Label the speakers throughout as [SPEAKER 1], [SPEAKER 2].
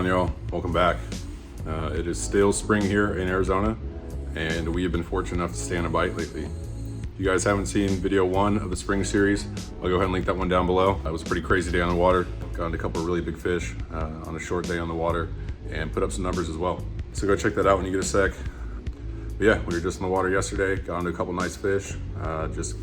[SPEAKER 1] on, y'all? Welcome back. It is still spring here in Arizona, and we have been fortunate enough to stay on a bite lately. If you guys haven't seen video 1 of the spring series, I'll go ahead and link that one down below. It was a pretty crazy day on the water. Got into a couple of really big fish on a short day on the water, and put up some numbers as well. So go check that out when you get a sec. But yeah, we were just in the water yesterday, got into a couple nice fish, just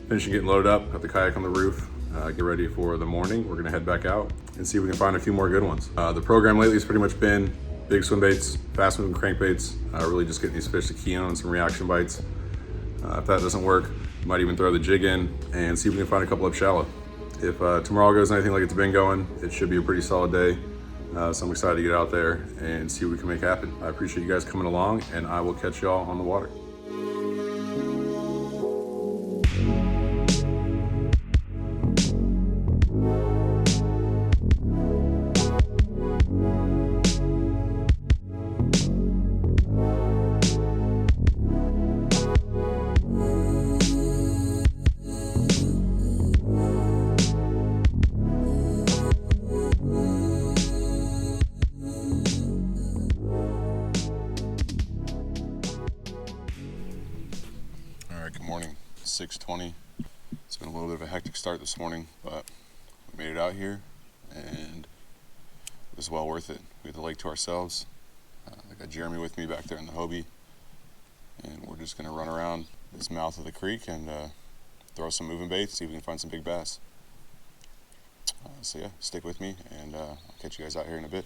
[SPEAKER 1] finishing getting loaded up, got the kayak on the roof, get ready for the morning. We're gonna head back out and see if we can find a few more good ones. The program lately has pretty much been big swim baits, fast moving crankbaits, really just getting these fish to key in on some reaction bites. If that doesn't work, might even throw the jig in and see if we can find a couple up shallow. If tomorrow goes anything like it's been going, it should be a pretty solid day. So I'm excited to get out there and see what we can make happen. I appreciate you guys coming along, and I will catch y'all on the water. Good morning, 6:20. It's been a little bit of a hectic start this morning, but we made it out here and it was well worth it. We had the lake to ourselves. I got Jeremy with me back there in the Hobie, and we're just going to run around this mouth of the creek and throw some moving baits, see if we can find some big bass. So yeah, stick with me, and I'll catch you guys out here in a bit.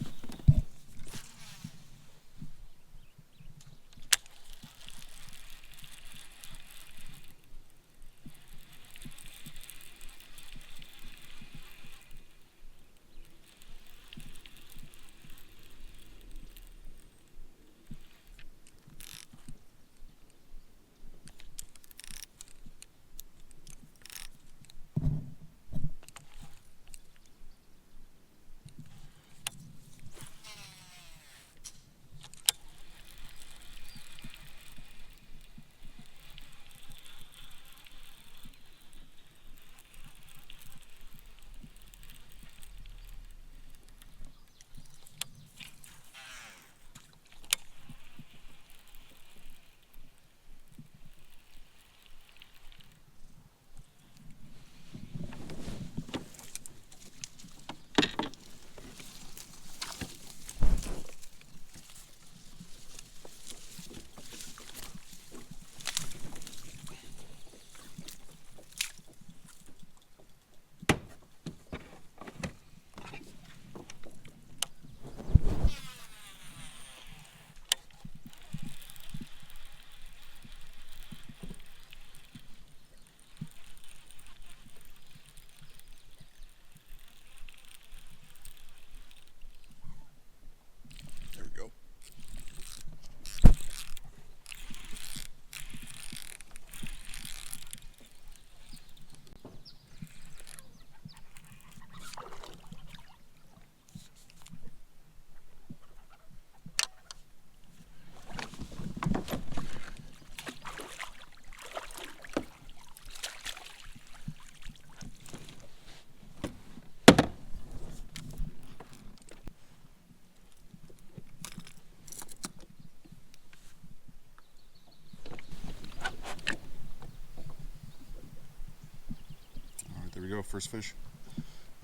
[SPEAKER 1] There we go, first fish.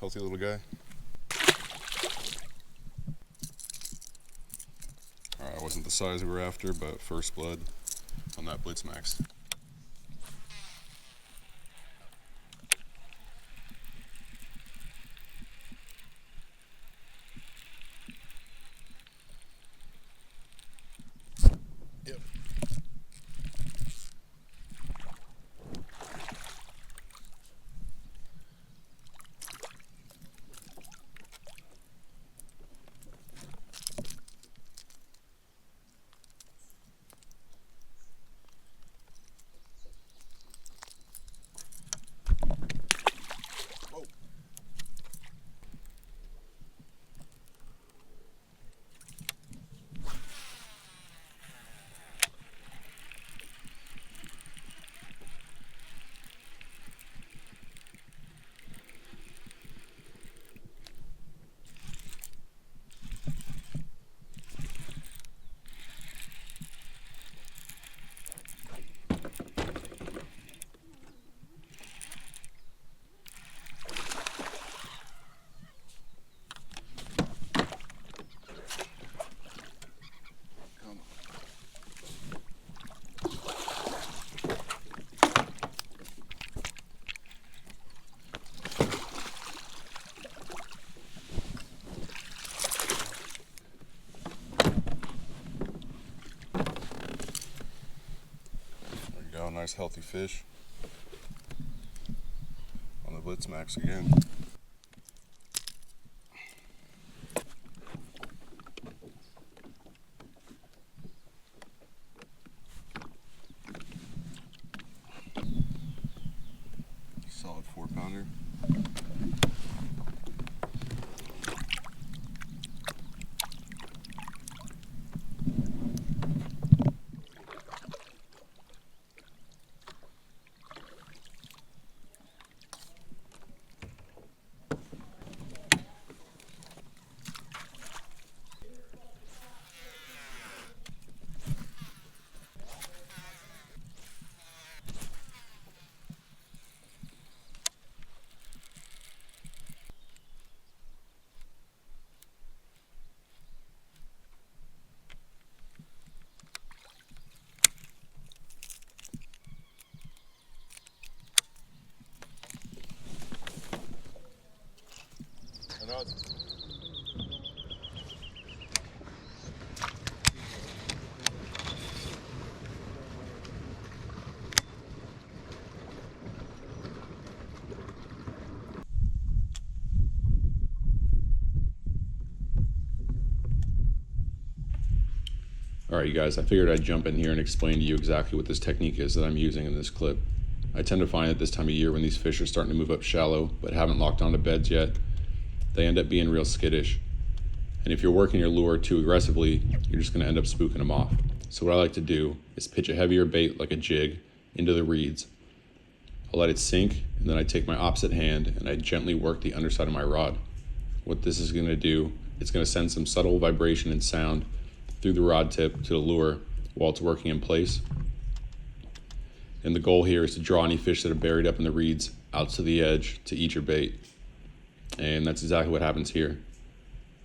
[SPEAKER 1] Healthy little guy. Alright, wasn't the size we were after, but first blood on that Blitz Max. Yep. nice healthy fish on the Blitz Max again. Solid 4-pounder. Alright you guys, I figured I'd jump in here and explain to you exactly what this technique is that I'm using in this clip. I tend to find that this time of year when these fish are starting to move up shallow but haven't locked onto beds yet, they end up being real skittish. And if you're working your lure too aggressively, you're just going to end up spooking them off. So what I like to do is pitch a heavier bait like a jig into the reeds. I'll let it sink, and then I take my opposite hand and I gently work the underside of my rod. What this is going to do, it's going to send some subtle vibration and sound through the rod tip to the lure while it's working in place. And the goal here is to draw any fish that are buried up in the reeds out to the edge to eat your bait. And that's exactly what happens here.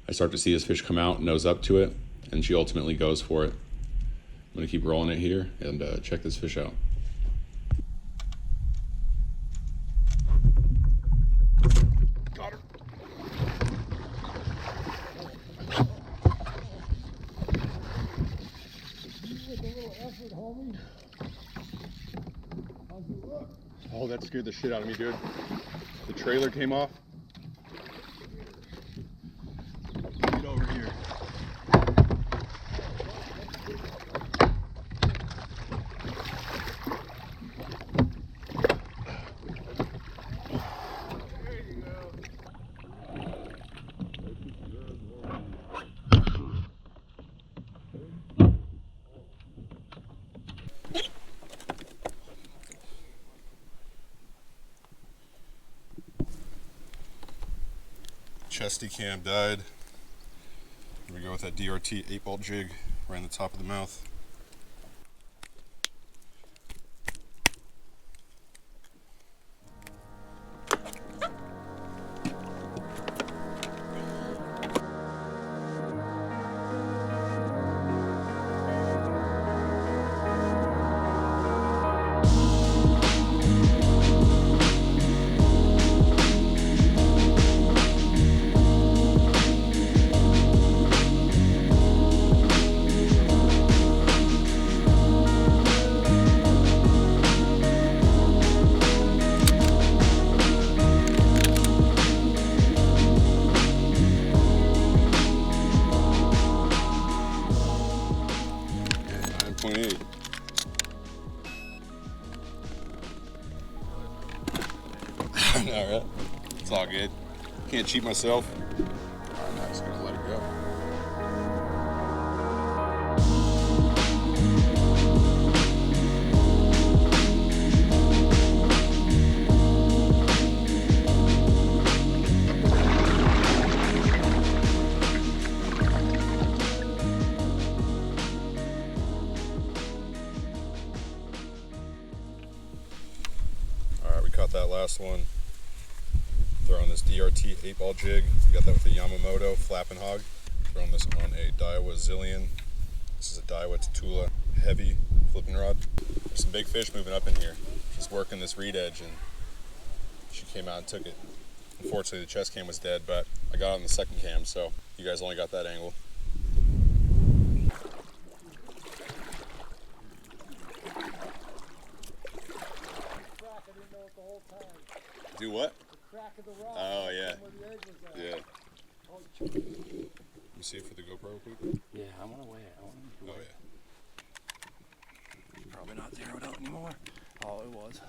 [SPEAKER 1] I start to see this fish come out, nose up to it, and she ultimately goes for it. I'm gonna keep rolling it here and check this fish out.
[SPEAKER 2] Got her. With a little effort, homie.
[SPEAKER 1] Oh, that scared the shit out of me, dude. The trailer came off.
[SPEAKER 2] Get over here.
[SPEAKER 1] Chesty cam died. Here we go with that DRT 8-ball jig right in the top of the mouth. Alright, it's all good. Can't cheat myself. Alright, now just gonna let it go. Alright, we caught that last one. Throwing this DRT 8-ball jig. We got that with a Yamamoto flapping hog. Throwing this on a Daiwa Zillion. This is a Daiwa Tatula heavy flipping rod. There's some big fish moving up in here. She's working this reed edge and she came out and took it. Unfortunately the chest cam was dead, but I got it on the second cam, so you guys only got that angle. Do what?
[SPEAKER 2] The crack of the rock.
[SPEAKER 1] Oh, yeah.
[SPEAKER 2] Where the egg was at.
[SPEAKER 1] Yeah.
[SPEAKER 2] Oh,
[SPEAKER 1] You see it for the GoPro real quick?
[SPEAKER 3] Yeah, I want to weigh it. I want to
[SPEAKER 1] Oh,
[SPEAKER 3] weigh
[SPEAKER 1] yeah.
[SPEAKER 3] it. Probably not zeroed out anymore. Oh, it was.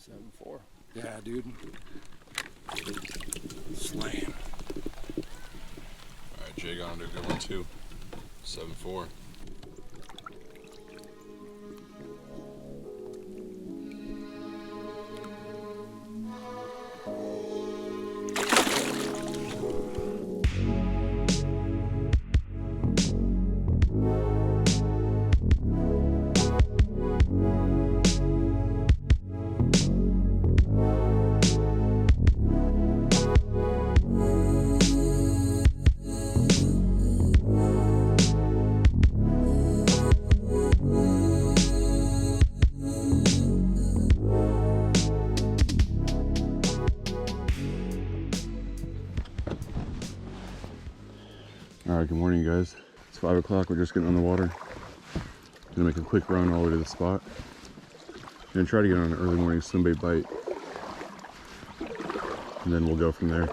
[SPEAKER 2] $7.4.
[SPEAKER 3] Yeah, dude. Slaying.
[SPEAKER 1] All right, Jay got onto a good one too. 7.4. All right, good morning, guys. It's 5 o'clock. We're just getting on the water. Gonna make a quick run all the way to the spot. Gonna try to get on an early morning swimbait bite, and then we'll go from there.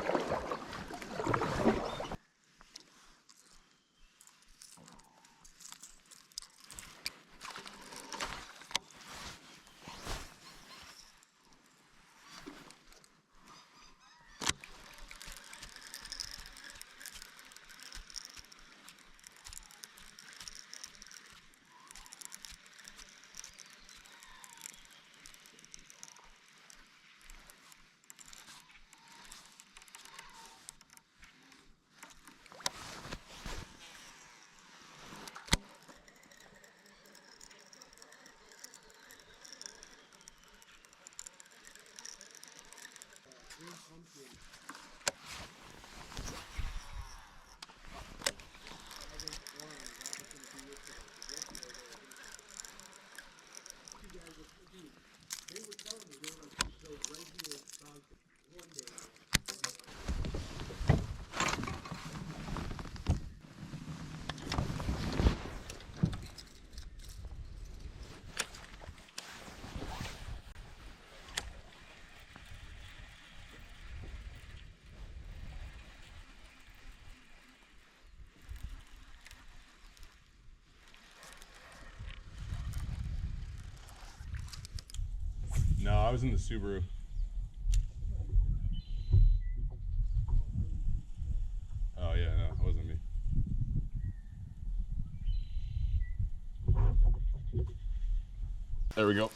[SPEAKER 1] No, I was in the Subaru. Oh yeah, no, it wasn't me. There we go.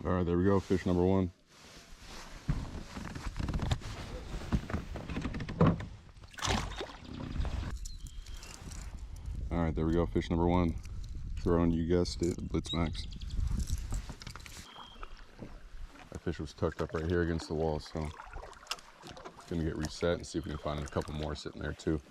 [SPEAKER 1] All right, there we go, fish number one. All right, there we go, fish number one. Throwing, you guessed it, Blitz Max. That fish was tucked up right here against the wall, so gonna get reset and see if we can find a couple more sitting there too.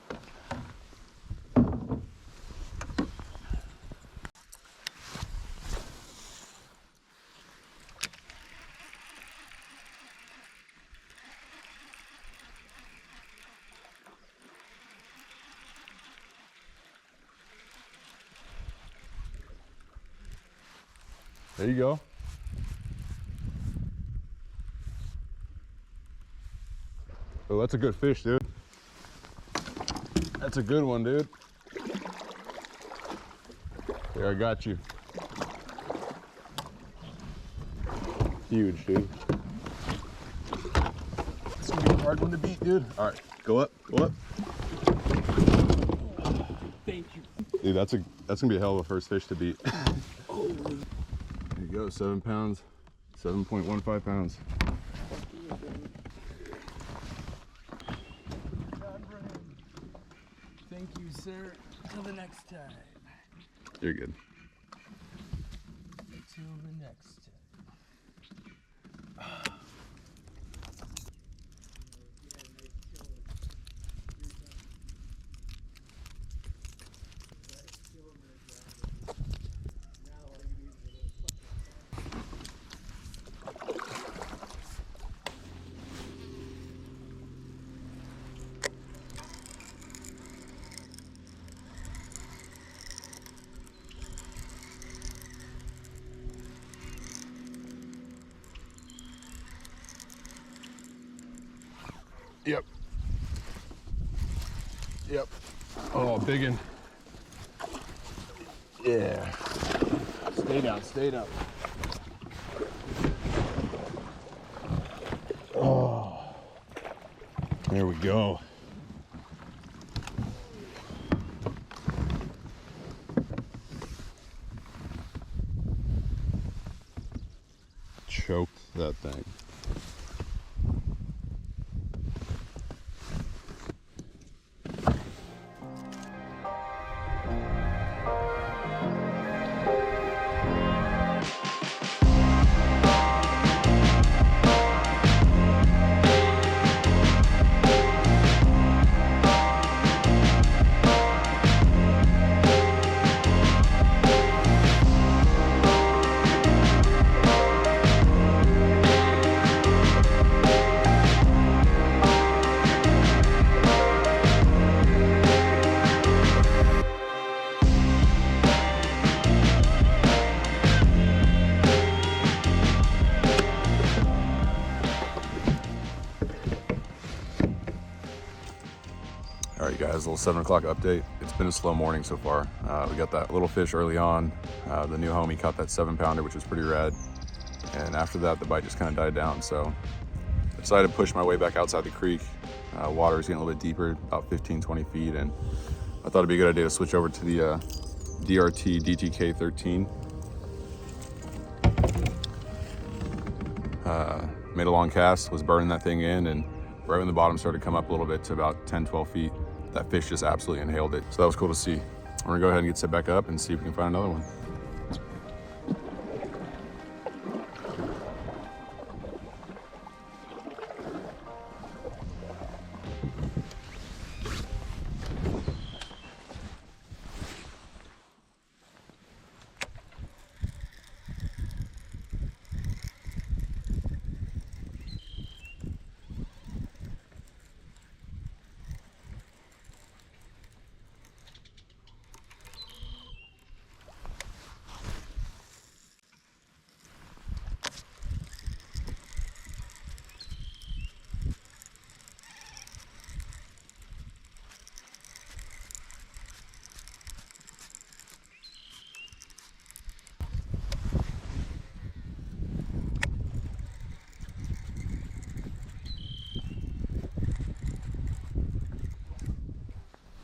[SPEAKER 1] There you go. Oh, that's a good fish, dude. That's a good one, dude. There, I got you. Huge, dude. It's gonna be a hard one to beat, dude. All right, go up, go up.
[SPEAKER 3] Thank you.
[SPEAKER 1] Dude, that's gonna be a hell of a first fish to beat. There you go, 7 pounds, 7.15 pounds.
[SPEAKER 3] Thank you, sir. Till the next time.
[SPEAKER 1] You're good. Yep. Yep. Oh, big one. Yeah. Stay down, stay down. Oh. There we go. Choked that thing. All right, guys, a little 7 o'clock update. It's been a slow morning so far. We got that little fish early on. The new homie caught that 7-pounder, which was pretty rad. And after that, the bite just kind of died down. So I decided to push my way back outside the creek. Water was getting a little bit deeper, about 15, 20 feet. And I thought it'd be a good idea to switch over to the DRT DTK 13. Made a long cast, was burning that thing in, and right when the bottom started to come up a little bit to about 10, 12 feet, that fish just absolutely inhaled it. So that was cool to see. We're gonna go ahead and get set back up and see if we can find another one.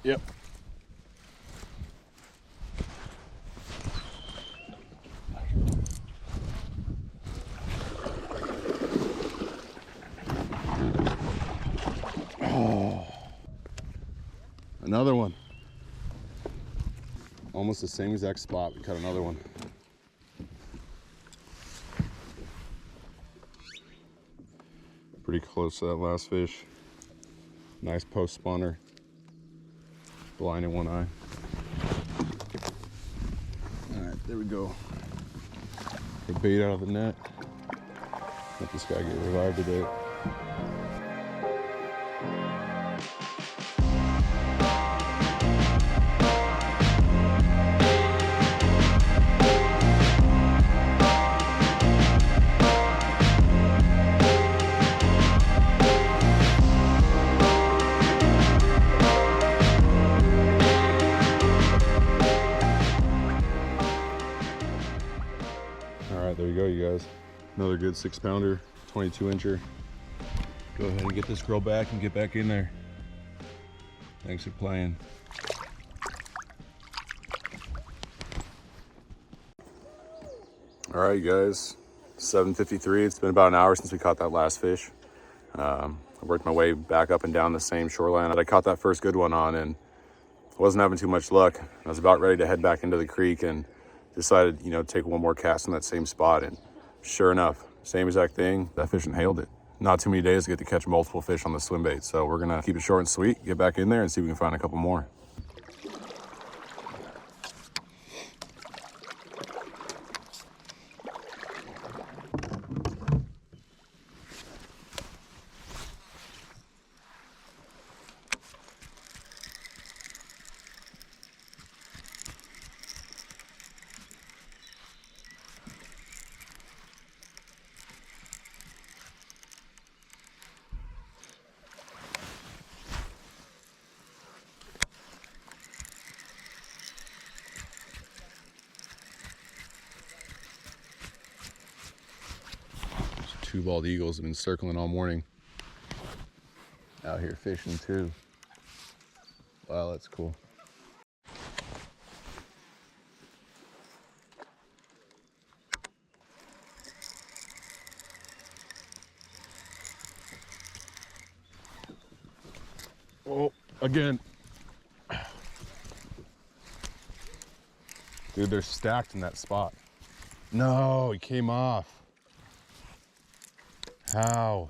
[SPEAKER 1] Yep. Oh, another one. Almost the same exact spot. We caught another one. Pretty close to that last fish. Nice post spawner. Blind in one eye. All right, there we go. Get bait out of the net. Let this guy get revived today. There you go, you guys. Another good 6-pounder, 22-incher. Go ahead and get this girl back and get back in there. Thanks for playing. All right, you guys, 7:53. It's been about an hour since we caught that last fish. I worked my way back up and down the same shoreline that I caught that first good one on, and wasn't having too much luck. I was about ready to head back into the creek and decided, you know, take one more cast on that same spot, and sure enough, same exact thing, that fish inhaled it. Not too many days to get to catch multiple fish on the swim bait, so we're gonna keep it short and sweet, get back in there and see if we can find a couple more. two bald eagles have been circling all morning. Out here fishing too. Wow, that's cool. Oh, again. Dude, they're stacked in that spot. No, he came off. How?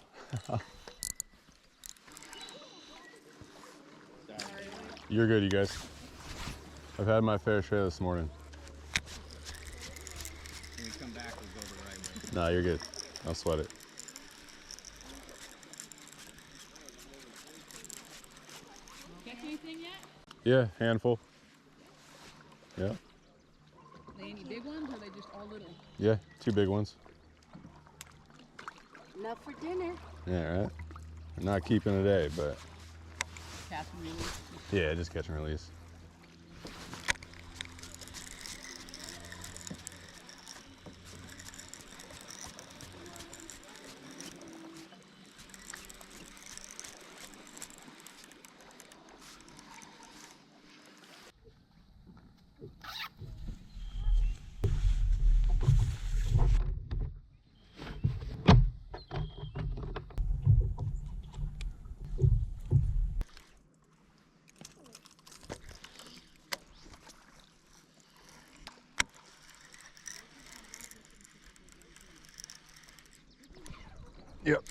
[SPEAKER 1] You're good, you guys. I've had my fair share this morning.
[SPEAKER 4] When we come back, we'll go the right way.
[SPEAKER 1] Nah, you're good. I'll sweat it.
[SPEAKER 5] Catch anything yet?
[SPEAKER 1] Yeah, handful. Yeah.
[SPEAKER 5] Are they any big ones or are they just all little?
[SPEAKER 1] Yeah, two big ones.
[SPEAKER 6] Enough for dinner.
[SPEAKER 1] Yeah, right. I'm not keeping today, but
[SPEAKER 5] Catch and release.
[SPEAKER 1] yeah, just catch and release. Yep.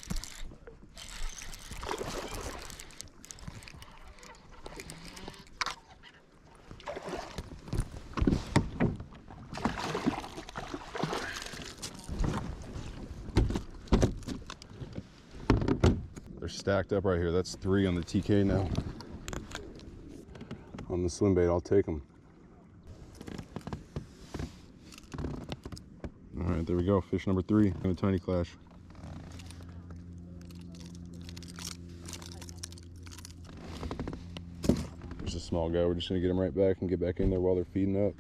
[SPEAKER 1] They're stacked up right here. That's 3 on the TK now. On the Swimbait, I'll take them. All right, there we go. Fish number 3 in a tiny Klash. There's a small guy. We're just gonna get him right back and get back in there while they're feeding up.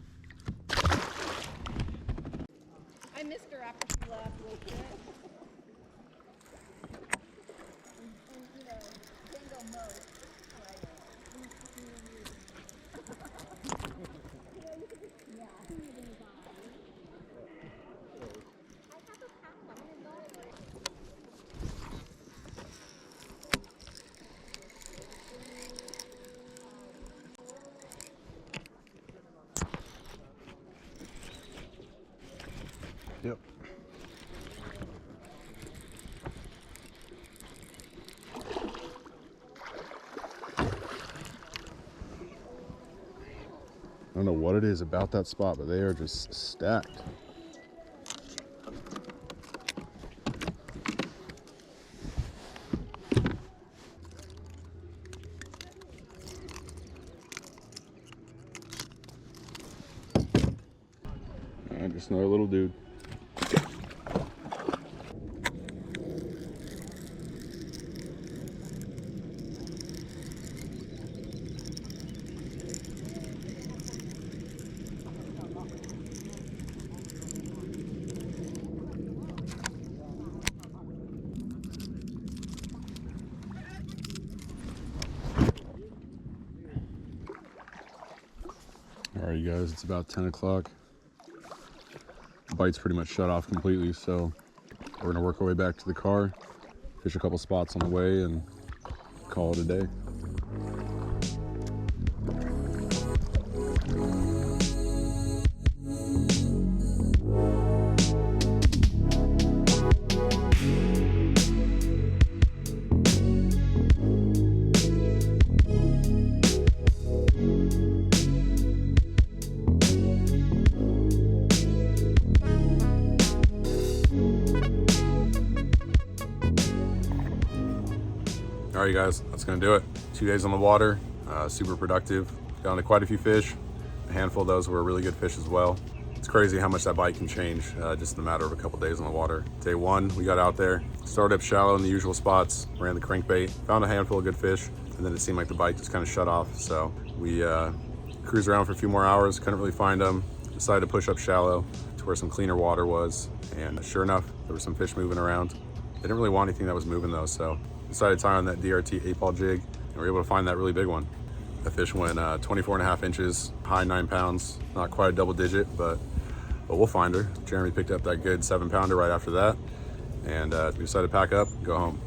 [SPEAKER 6] I missed her after she left a little bit.
[SPEAKER 1] Yep. I don't know what it is about that spot, but they are just stacked. All right, just another little dude. All right, you guys, it's about 10 o'clock. The bite's pretty much shut off completely, so we're gonna work our way back to the car, fish a couple spots on the way, and call it a day. All right, you guys, that's gonna do it. 2 days on the water, super productive. Got into quite a few fish. A handful of those were really good fish as well. It's crazy how much that bite can change just in a matter of a couple days on the water. Day 1, we got out there, started up shallow in the usual spots, ran the crankbait, found a handful of good fish, and then it seemed like the bite just kind of shut off. So we cruised around for a few more hours, couldn't really find them. Decided to push up shallow to where some cleaner water was, and sure enough, there were some fish moving around. They didn't really want anything that was moving though, so decided to tie on that DRT 8-ball jig, and we were able to find that really big one. The fish went 24.5 inches, high 9 pounds, not quite a double digit, but we'll find her. Jeremy picked up that good 7-pounder right after that, and we decided to pack up and go home.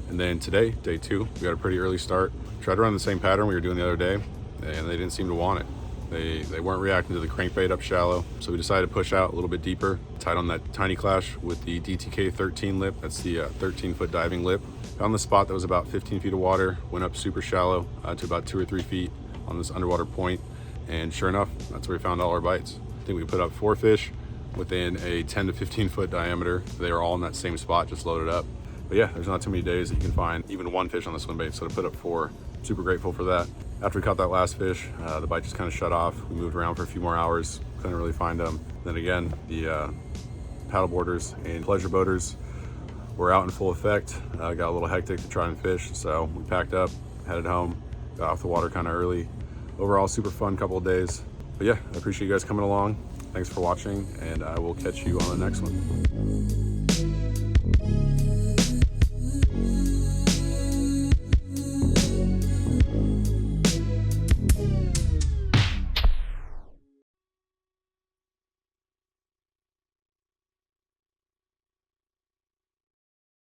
[SPEAKER 1] And then today, day 2, we got a pretty early start. Tried to run the same pattern we were doing the other day, and they didn't seem to want it. They weren't reacting to the crankbait up shallow, so we decided to push out a little bit deeper. Tied on that tiny Klash with the DTK 13 lip. That's the 13-foot diving lip. Found the spot that was about 15 feet of water, went up super shallow to about 2 or 3 feet on this underwater point, and sure enough, that's where we found all our bites. I think we put up 4 fish within a 10 to 15 foot diameter. They were all in that same spot, just loaded up. But yeah, there's not too many days that you can find even 1 fish on the swim bait, so to put up 4, super grateful for that. After we caught that last fish, the bite just kind of shut off. We moved around for a few more hours, couldn't really find them. Then again, the paddle boarders and pleasure boaters were out in full effect. Got a little hectic to try and fish, so we packed up, headed home, got off the water kind of early. Overall, super fun couple of days. But yeah, I appreciate you guys coming along. Thanks for watching, and I will catch you on the next one.